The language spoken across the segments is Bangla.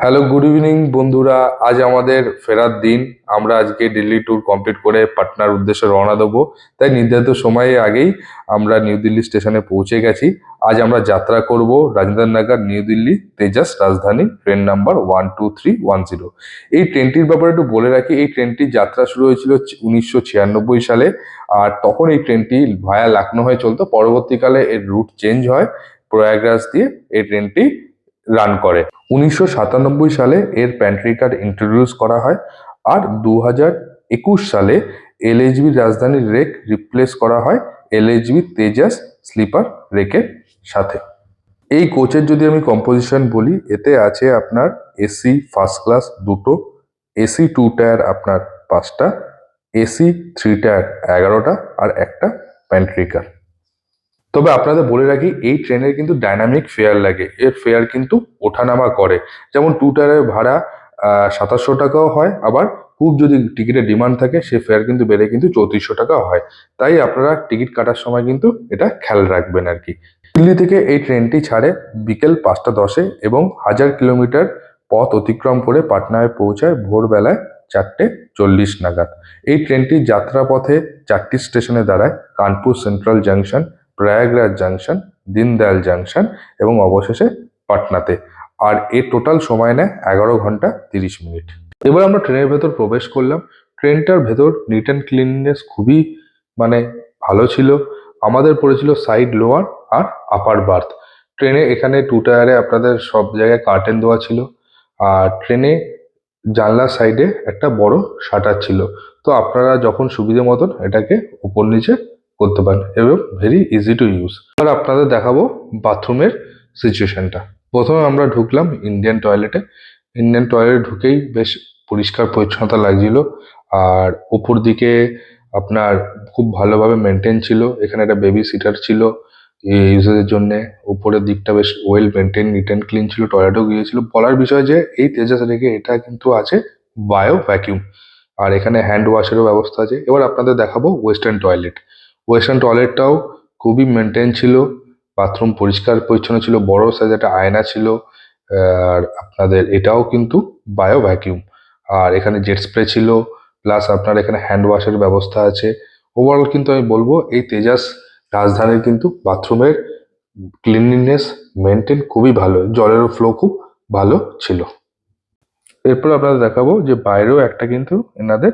হ্যালো, গুড ইভিনিং বন্ধুরা। আজ আমাদের ফেরার দিন। আমরা আজকে দিল্লি ট্যুর কমপ্লিট করে পাটনার উদ্দেশ্যে রওনা দেবো। তাই নির্ধারিত সময়ের আগেই আমরা নিউ দিল্লি স্টেশনে পৌঁছে গেছি। আজ আমরা যাত্রা করব রাজেন্দ্রনগর নিউ দিল্লি তেজাস রাজধানী ট্রেন নাম্বার 12310। এই ট্রেনটির ব্যাপারে একটু বলে রাখি, এই ট্রেনটির যাত্রা শুরু হয়েছিল 1996 সালে। আর তখন এই ট্রেনটি ভায়া লখনৌ হয়ে চলতো। পরবর্তীকালে এর রুট চেঞ্জ হয়, প্রয়াগরাজ দিয়ে এই ট্রেনটি রান করে। 1997 সালে এর প্যান্ট্রি কার ইন্ট্রোডিউস করা হয়। আর 2021 সালে এলএইচবি রাজধানী রেক রিপ্লেস করা হয় এলএইচবি তেজাস স্লিপার রেকের সাথে। এই কোচের যদি আমি কম্পোজিশন বলি, এতে আছে আপনার এসি ফার্স্ট ক্লাস দুটো, এসি 2 টায়ার আপনার 5টা, এসি 3 টায়ার 11টা আর একটা প্যান্ট্রি কার। তবে আপনাদের বলে রাখি, এই ট্রেনের কিন্তু ডাইনামিক ফেয়ার লাগে। এর ফেয়ার কিন্তু ওঠানামা করে। যেমন 2 টায়ারের ভাড়া 2700 টাকাও হয়, আবার খুব যদি টিকিটের ডিমান্ড থাকে সে ফেয়ার কিন্তু বেড়ে কিন্তু 3400 টাকা হয়। তাই আপনারা টিকিট কাটার সময় কিন্তু এটা খেয়াল রাখবেন আর কি। দিল্লি থেকে এই ট্রেনটি ছাড়ে বিকেল 5টা 10-এ এবং 1000 কিলোমিটার পথ অতিক্রম করে পাটনায় পৌঁছায় ভোরবেলায় 4:40 নাগাদ। এই ট্রেনটি যাত্রাপথে 4টি স্টেশনে দাঁড়ায়: Kanpur central junction, Prayagraj junction, Deendayal junction এবং অবশেষে পাটনাতে। আর এর টোটাল সময় নেয় 11 ঘন্টা 30 মিনিট। এবার আমরা ট্রেনের ভেতর প্রবেশ করলাম। ট্রেনটার ভেতর নিট অ্যান্ড ক্লিননেস খুবই মানে ভালো ছিল। আমাদের পড়েছিল সাইড লোয়ার আর আপার বার্থ। ট্রেনে এখানে 2 টায়ারে আপনাদের সব জায়গায় কার্টেন দেওয়া ছিল। আর ট্রেনে জানলার সাইডে একটা বড় শাটার ছিল। তো আপনারা যখন সুবিধে মতন এটাকে উপর নিচে করতে পারেন এবং ভেরি ইজি টু ইউজ। এবার আপনাদের দেখাবো বাথরুমের সিচুয়েশনটা। প্রথমে আমরা ঢুকলাম ইন্ডিয়ান টয়লেটে। ইন্ডিয়ান টয়লেটে ঢুকেই বেশ পরিষ্কার পরিচ্ছন্নতা লাগছিল। আর উপর দিকে আপনার খুব ভালোভাবে মেনটেন ছিল। এখানে একটা বেবি সিটার ছিল ইউজের জন্য। উপরের দিকটা বেশ well maintain, neat and clean ছিল। টয়লেটও গিয়েছিল। বলার বিষয় যে এই তেজাস রেখে এটা কিন্তু আছে বায়ো ভ্যাকিউম। আর এখানে হ্যান্ড ওয়াশেরও ব্যবস্থা আছে। এবার আপনাদের দেখাবো ওয়েস্টার্ন টয়লেট। ওয়েস্টার্ন টয়লেটটাও খুবই মেনটেন ছিল। বাথরুম পরিষ্কার পরিচ্ছন্ন ছিল, বড় সাইজ একটা আয়না ছিল। আর আপনাদের এটাও কিন্তু বায়ো ভ্যাকিউম। আর এখানে জেট স্প্রে ছিল, প্লাস আপনার এখানে হ্যান্ড ওয়াশের ব্যবস্থা আছে। ওভারঅল কিন্তু আমি বলবো এই তেজাস রাজধানীর কিন্তু বাথরুমের ক্লিনলিনেস মেনটেন খুবই ভালো, জলের ফ্লো খুব ভালো ছিল। এরপর আপনাদের দেখাবো যে বাইরেও একটা কিন্তু এনাদের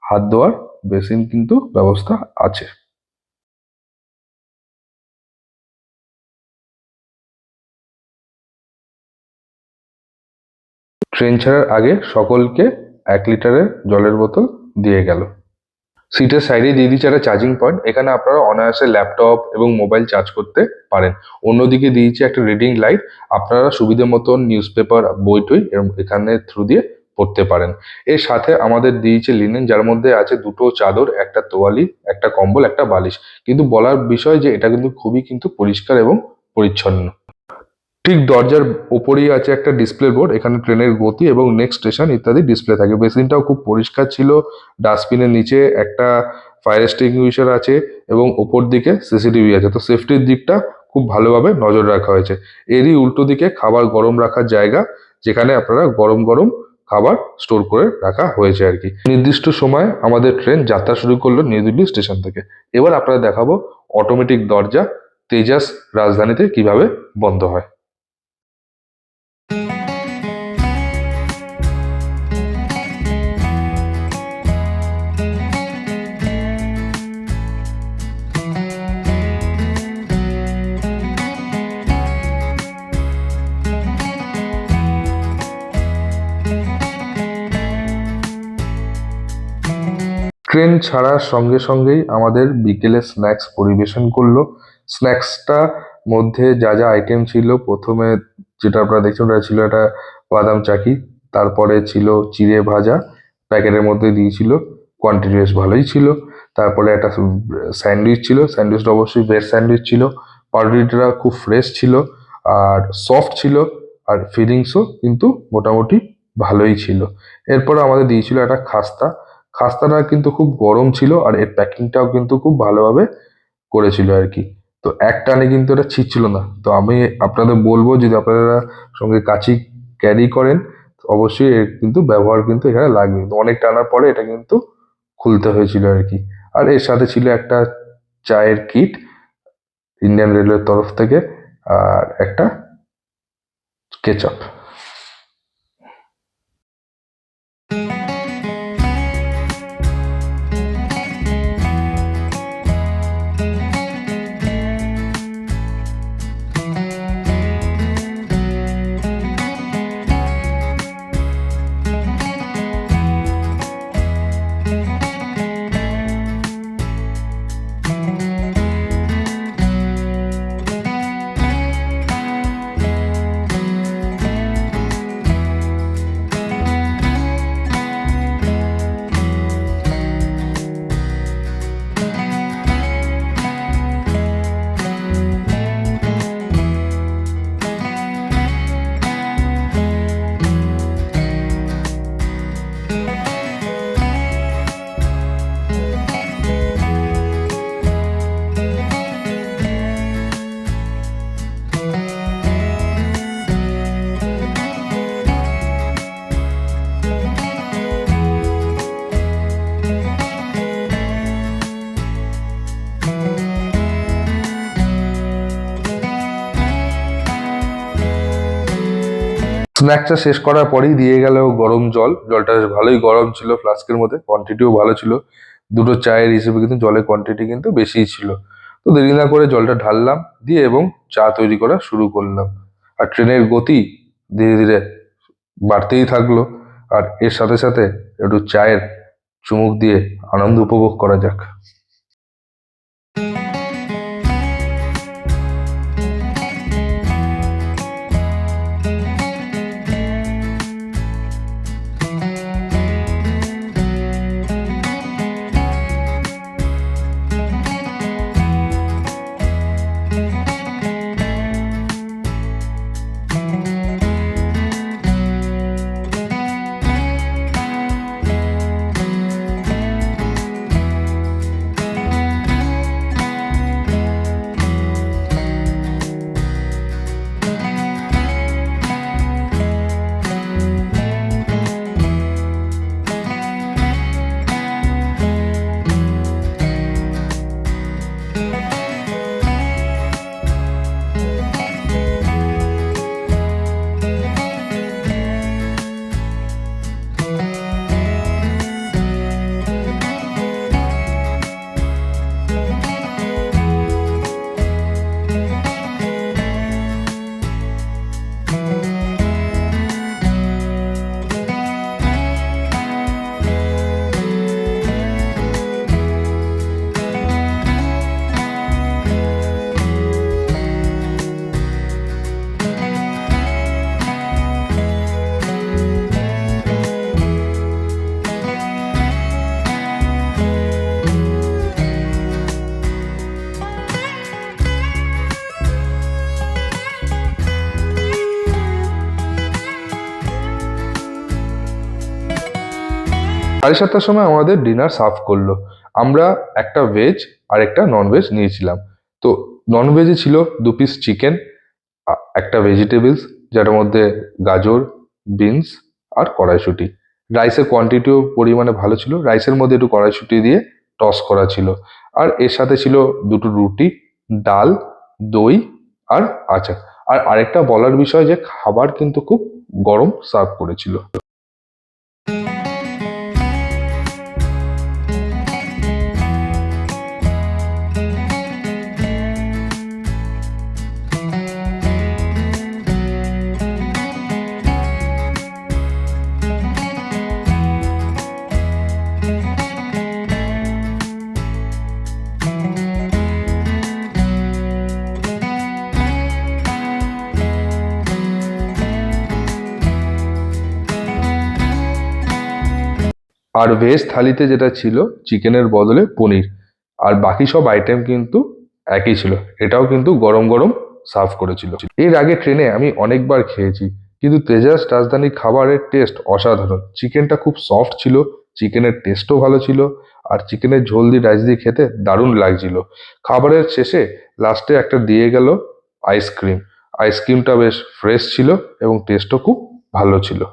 হাত ধোয়ার বেসিন কিন্তু ব্যবস্থা আছে। ট্রেন ছাড়ার আগে সকলকে 1 লিটারের জলের বোতল দিয়ে গেল। সিটের সাইডে দিয়ে দিচ্ছে একটা চার্জিং পয়েন্ট। এখানে আপনারা অনায়াসে ল্যাপটপ এবং মোবাইল চার্জ করতে পারেন। অন্যদিকে দিয়েছে একটা রিডিং লাইট। আপনারা সুবিধে মতন নিউজ পেপার, বই টই এরম এখানে থ্রু দিয়ে পড়তে পারেন। এর সাথে আমাদের দিয়েছে লিনেন, যার মধ্যে আছে 2টো চাদর, একটা তোয়ালি, একটা কম্বল, একটা বালিশ। কিন্তু বলার বিষয় যে এটা কিন্তু খুবই কিন্তু পরিষ্কার এবং পরিচ্ছন্ন। ঠিক দরজার ওপরেই আছে একটা ডিসপ্লে বোর্ড। এখানে ট্রেনের গতি এবং নেক্সট স্টেশন ইত্যাদি ডিসপ্লে থাকে। বেসিনটাও খুব পরিষ্কার ছিল। ডাস্টবিনের নিচে একটা ফায়ার এক্সটিংগুইশার আছে এবং ওপর দিকে সিসিটিভি আছে। তো সেফটির দিকটা খুব ভালোভাবে নজর রাখা হয়েছে। এরই উল্টো দিকে খাবার গরম রাখার জায়গা, যেখানে আপনারা গরম গরম খাবার স্টোর করে রাখা হয়েছে আর কি। নির্দিষ্ট সময়ে আমাদের ট্রেন যাত্রা শুরু করলো নিউ দিল্লি স্টেশন থেকে। এবার আপনারা দেখাবো অটোমেটিক দরজা তেজাস রাজধানীতে কিভাবে বন্ধ হয়। ট্রেন ছাড়ার সঙ্গে সঙ্গেই আমাদের বিকেলে স্ন্যাক্স পরিবেশন করলো। স্ন্যাক্সটা মধ্যে যা যা আইটেম ছিল, প্রথমে যেটা আপনারা দেখছেন ওটা ছিল একটা বাদাম চাকি। তারপরে ছিল চিড়ে ভাজা, প্যাকেটের মধ্যে দিয়েছিল, কোয়ান্টিটি বেশ ভালোই ছিল। তারপরে একটা স্যান্ডউইচ ছিল, স্যান্ডউইচটা অবশ্যই ভেজ স্যান্ডউইচ ছিল। পাউরুটিটা খুব ফ্রেশ ছিল আর সফট ছিল, আর ফিলিংসও কিন্তু মোটামুটি ভালোই ছিল। এরপরে আমাদের দিয়েছিল একটা খাস্তা। খাস্তাটা কিন্তু খুব গরম ছিল আর এর প্যাকিংটাও কিন্তু খুব ভালোভাবে করেছিল আর কি। তো এক টানে কিন্তু এটা ছিঁড়ছিল না। তো আমি আপনাদের বলবো, যদি আপনারা সঙ্গে কাঁচি ক্যারি করেন অবশ্যই এর কিন্তু ব্যবহার কিন্তু এখানে লাগবে। তো অনেক টানার পরে এটা কিন্তু খুলতে হয়েছিল আর কি। আর এর সাথে ছিল একটা চায়ের কিট ইন্ডিয়ান রেলওয়ের তরফ থেকে, আর একটা কেচাপ। স্ন্যাক্সটা শেষ করার পরেই দিয়ে গেল গরম জল। জলটা বেশ ভালোই গরম ছিল, ফ্লাস্কের মধ্যে কোয়ান্টিটিও ভালো ছিল। দুটো চায়ের হিসেবে কিন্তু জলের কোয়ান্টিটি কিন্তু বেশিই ছিল। তো দেরি না করে জলটা ঢাললাম দিয়ে এবং চা তৈরি করা শুরু করলাম। আর ট্রেনের গতি ধীরে ধীরে বাড়তেই থাকলো। আর এর সাথে সাথে একটু চায়ের চুমুক দিয়ে আনন্দ উপভোগ করা যাক। সাড়ে সাতটার সময় আমাদের ডিনার সার্ভ করলো। আমরা একটা ভেজ আর একটা নন ভেজ নিয়েছিলাম। তো নন ভেজে ছিল 2 পিস চিকেন, একটা ভেজিটেবলস যেটার মধ্যে গাজর, বিনস আর কড়াইশুঁটি। রাইসের কোয়ান্টিটিও পরিমাণে ভালো ছিল, রাইসের মধ্যে একটু কড়াইশুঁটি দিয়ে টস করা ছিল। আর এর সাথে ছিল দুটো রুটি, ডাল, দই আর আচার। আর আরেকটা বলার বিষয় যে খাবার কিন্তু খুব গরম সার্ভ করেছিল। আর ভেজ থালিতে যেটা ছিল চিকেনের বদলে পনির, আর বাকি সব আইটেম কিন্তু একই ছিল। এটাও কিন্তু গরম গরম সার্ভ করেছিল। এর আগে ট্রেনে আমি অনেকবার খেয়েছি, কিন্তু তেজাস রাজধানীর খাবারের টেস্ট অসাধারণ। চিকেনটা খুব সফট ছিল, চিকেনের টেস্টও ভালো ছিল, আর চিকেনের ঝোল দিয়ে রাইস দিয়ে খেতে দারুণ লাগছিল। খাবারের শেষে লাস্টে একটা দিয়ে গেল আইসক্রিম। আইসক্রিমটা বেশ ফ্রেশ ছিল এবং টেস্টও খুব ভালো ছিল।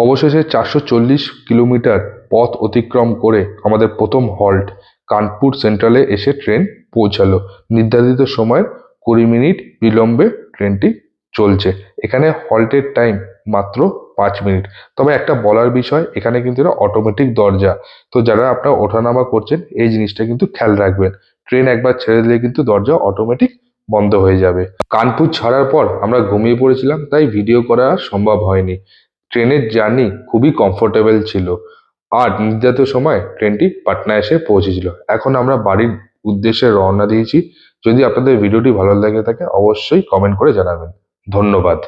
অবশেষে 440 কিলোমিটার পথ অতিক্রম করে আমাদের প্রথম হল্ট কানপুর সেন্ট্রালে এসে ট্রেন পৌঁছালো। নির্ধারিত সময়ের 20 মিনিট বিলম্বে ট্রেনটি চলছে। এখানে হল্টের টাইম মাত্র 5 মিনিট। তবে একটা বলার বিষয়, এখানে কিন্তু এটা অটোমেটিক দরজা। তো যারা আপনারা ওঠানামা করছেন এই জিনিসটা কিন্তু খেয়াল রাখবেন। ট্রেন একবার ছেড়ে দিলে কিন্তু দরজা অটোমেটিক বন্ধ হয়ে যাবে। কানপুর ছাড়ার পর আমরা ঘুমিয়ে পড়েছিলাম, তাই ভিডিও করা আর সম্ভব হয়নি। ট্রেনের জার্নি খুবই কমফোর্টেবল ছিল আর নির্ধারিত সময় ট্রেনটি পাটনা এসে পৌঁছেছিল। এখন আমরা বাড়ির উদ্দেশ্যে রওনা দিয়েছি। যদি আপনাদের ভিডিওটি ভালো লেগে থাকে অবশ্যই কমেন্ট করে জানাবেন। ধন্যবাদ।